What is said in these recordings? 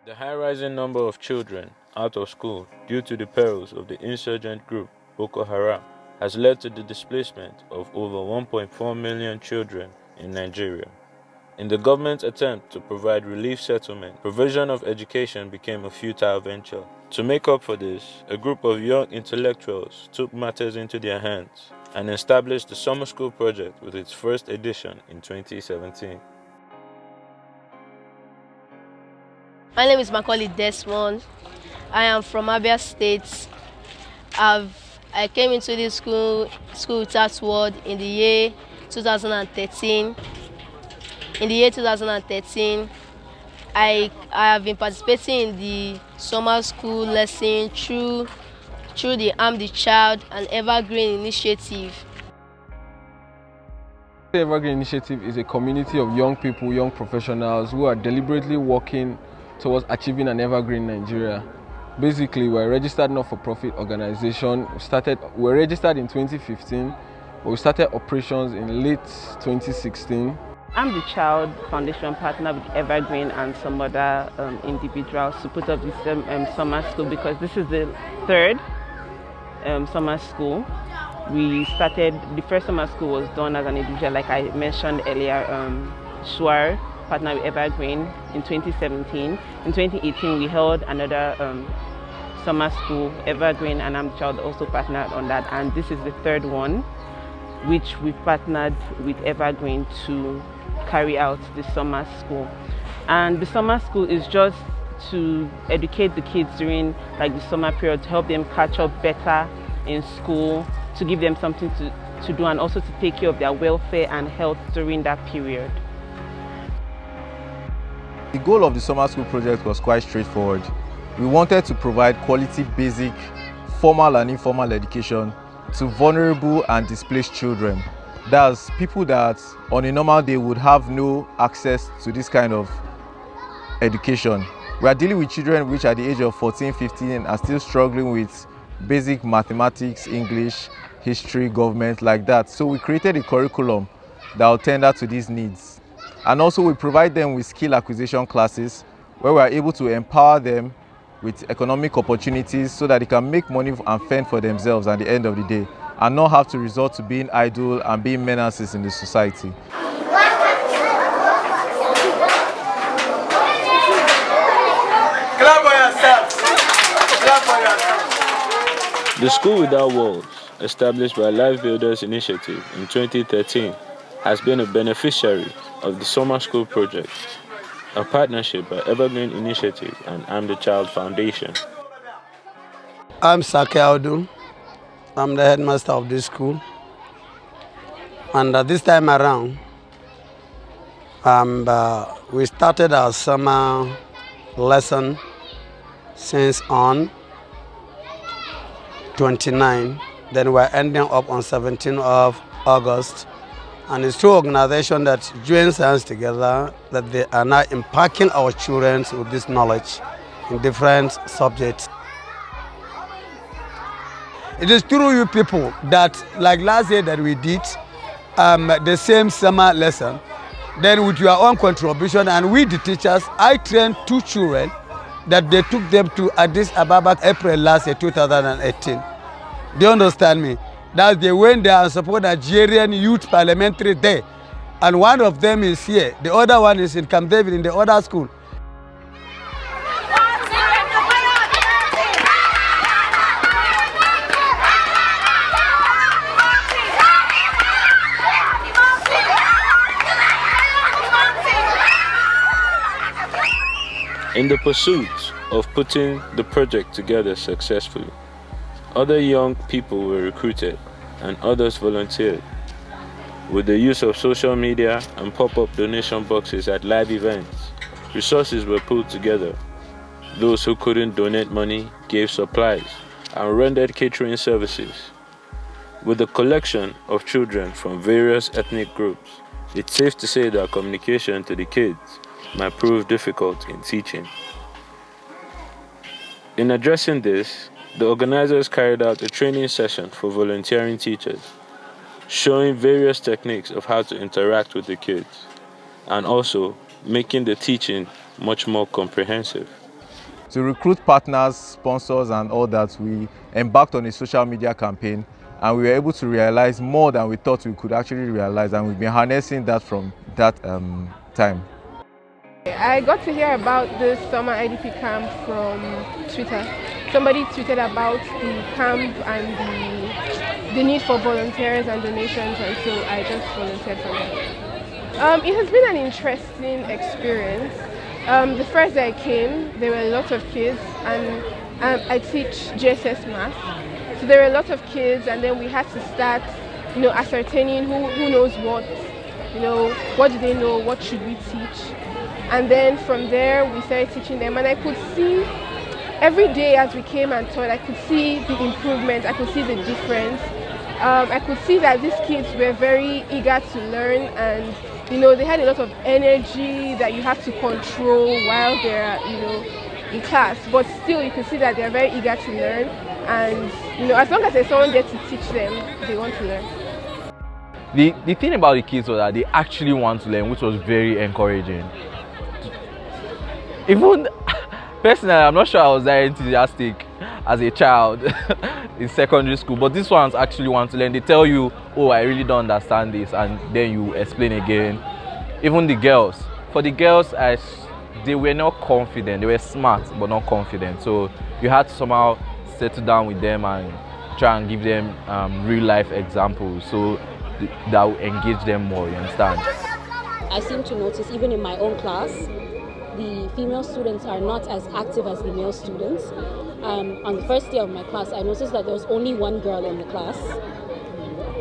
The high-rising number of children out of school due to the perils of the insurgent group Boko Haram has led to the displacement of over 1.4 million children in Nigeria. In the government's attempt to provide relief settlement, provision of education became a futile venture. To make up for this, a group of young intellectuals took matters into their hands and established the Summer School Project with its first edition in 2017. My name is Macaulay Desmond. I am from Abia State. I came into this school without word in the year 2013. In the year 2013, I have been participating in the summer school lesson through the I'm the Child and Evergreen initiative. The Evergreen initiative is a community of young people, young professionals who are deliberately working towards achieving an evergreen Nigeria. Basically, we're a registered not-for-profit organization. We were registered in 2015, but we started operations in late 2016. I'm the Child Foundation partner with Evergreen and some other individuals to put up this summer school, because this is the third summer school. We started, the first summer school was done as an individual, like I mentioned earlier, Shuar, partner with Evergreen in 2017. In 2018, we held another summer school, Evergreen and I'm the Child also partnered on that. And this is the third one, which we partnered with Evergreen to carry out the summer school. And the summer school is just to educate the kids during like the summer period, to help them catch up better in school, to give them something to do, and also to take care of their welfare and health during that period. The goal of the Summer School Project was quite straightforward. We wanted to provide quality, basic, formal and informal education to vulnerable and displaced children. That's people that on a normal day would have no access to this kind of education. We are dealing with children which at the age of 14, 15 are still struggling with basic mathematics, English, history, government, like that. So we created a curriculum that will tender to these needs. And also we provide them with skill acquisition classes where we are able to empower them with economic opportunities so that they can make money and fend for themselves at the end of the day and not have to resort to being idle and being menaces in the society. The School Without Walls, established by Life Builders Initiative in 2013, has been a beneficiary of the Summer School Project, a partnership by Evergreen Initiative and I'm the Child Foundation. I'm Sake Audun. I'm the headmaster of this school. And this time around, we started our summer lesson since on 29. Then we're ending up on 17th of August. And it's two organizations that join hands together, that they are now impacting our children with this knowledge in different subjects. It is through you people that, like last year that we did, the same summer lesson, then with your own contribution, and we the teachers, I trained 2 children that they took them to Addis Ababa April last year, 2018. Do you understand me? That they went there and support Nigerian Youth Parliamentary Day. And one of them is here. The other one is in Camp David in the other school. In the pursuit of putting the project together successfully, other young people were recruited and others volunteered. With the use of social media and pop-up donation boxes at live events, resources were pulled together. Those who couldn't donate money gave supplies and rendered catering services. With the collection of children from various ethnic groups, it's safe to say that communication to the kids might prove difficult in teaching. In addressing this, the organizers carried out a training session for volunteering teachers, showing various techniques of how to interact with the kids, and also making the teaching much more comprehensive. To recruit partners, sponsors, and all that, we embarked on a social media campaign, and we were able to realize more than we thought we could actually realize, and we've been harnessing that from that time. I got to hear about this summer IDP camp from Twitter. Somebody tweeted about the camp and the need for volunteers and donations, and so I just volunteered for that. It has been an interesting experience. The first day I came, there were a lot of kids, and I teach GSS math. So there were a lot of kids, and then we had to start, ascertaining who knows what, what do they know, what should we teach. And then from there, we started teaching them, and I could see every day as we came and taught, I could see the improvement, I could see the difference. I could see that these kids were very eager to learn, and they had a lot of energy that you have to control while they're in class, but still you can see that they're very eager to learn, and as long as there's someone there to teach them, they want to learn. The thing about the kids was that they actually want to learn, which was very encouraging. Even personally, I'm not sure I was that enthusiastic as a child in secondary school, but these ones actually want to learn. They tell you, oh, I really don't understand this, and then you explain again. Even the girls, for the girls, they were not confident. They were smart but not confident, so you had to somehow settle down with them and try and give them real life examples so that will engage them more, you understand? I seem to notice even in my own class, the female students are not as active as the male students. On the first day of my class, I noticed that there was only one girl in the class,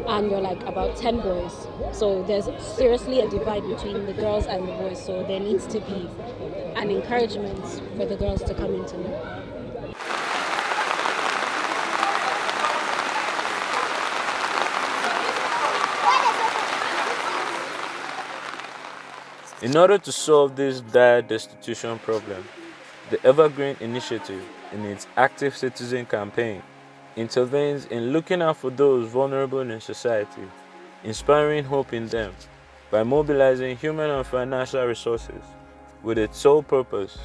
and there were like about 10 boys. So there's seriously a divide between the girls and the boys, so there needs to be an encouragement for the girls to come into it. In order to solve this dire destitution problem, the Evergreen initiative, in its Active Citizen campaign, intervenes in looking out for those vulnerable in society, inspiring hope in them by mobilizing human and financial resources with its sole purpose,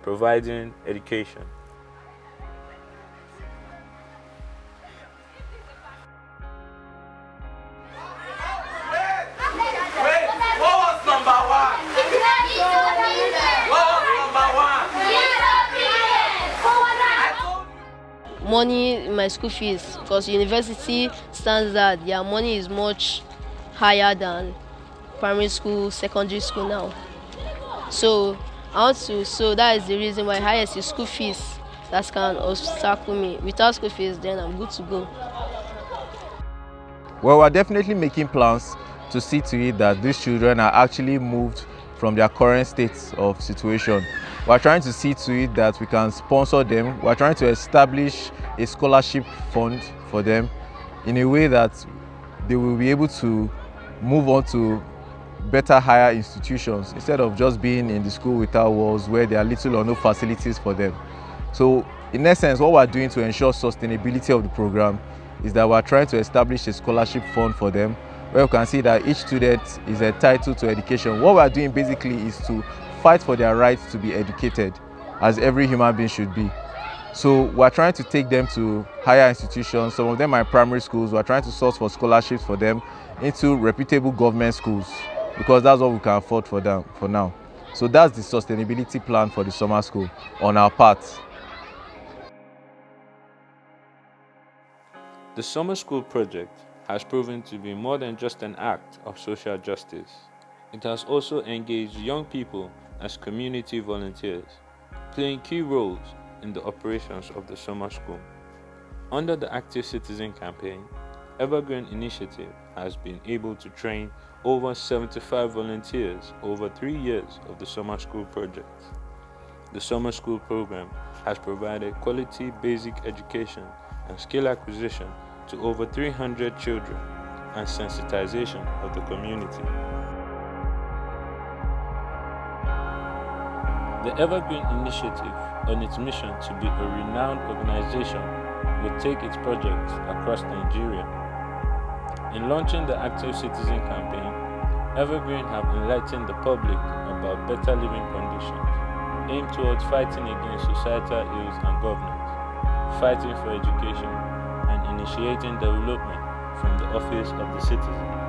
providing education. Money in my school fees, because university stands that their money is much higher than primary school, secondary school now. So that is the reason why highest is school fees. That can obstacle me. Without school fees, then I'm good to go. Well, we're definitely making plans to see to it that these children are actually moved from their current state of situation. We're trying to see to it that we can sponsor them. We're trying to establish a scholarship fund for them in a way that they will be able to move on to better higher institutions instead of just being in the school without walls where there are little or no facilities for them. So in essence, what we're doing to ensure sustainability of the program is that we're trying to establish a scholarship fund for them where you can see that each student is entitled to education. What we're doing basically is to fight for their rights to be educated, as every human being should be. So we're trying to take them to higher institutions. Some of them are primary schools. We're trying to source for scholarships for them into reputable government schools because that's what we can afford for them for now. So that's the sustainability plan for the summer school on our part. The Summer School project has proven to be more than just an act of social justice. It has also engaged young people as community volunteers, playing key roles in the operations of the summer school. Under the Active Citizen campaign, Evergreen Initiative has been able to train over 75 volunteers over 3 years of the summer school project. The summer school program has provided quality basic education and skill acquisition to over 300 children and sensitization of the community. The Evergreen Initiative, on its mission to be a renowned organization, will take its projects across Nigeria. In launching the Active Citizen campaign, Evergreen have enlightened the public about better living conditions, aimed towards fighting against societal ills and governance, fighting for education, and initiating development from the office of the citizen.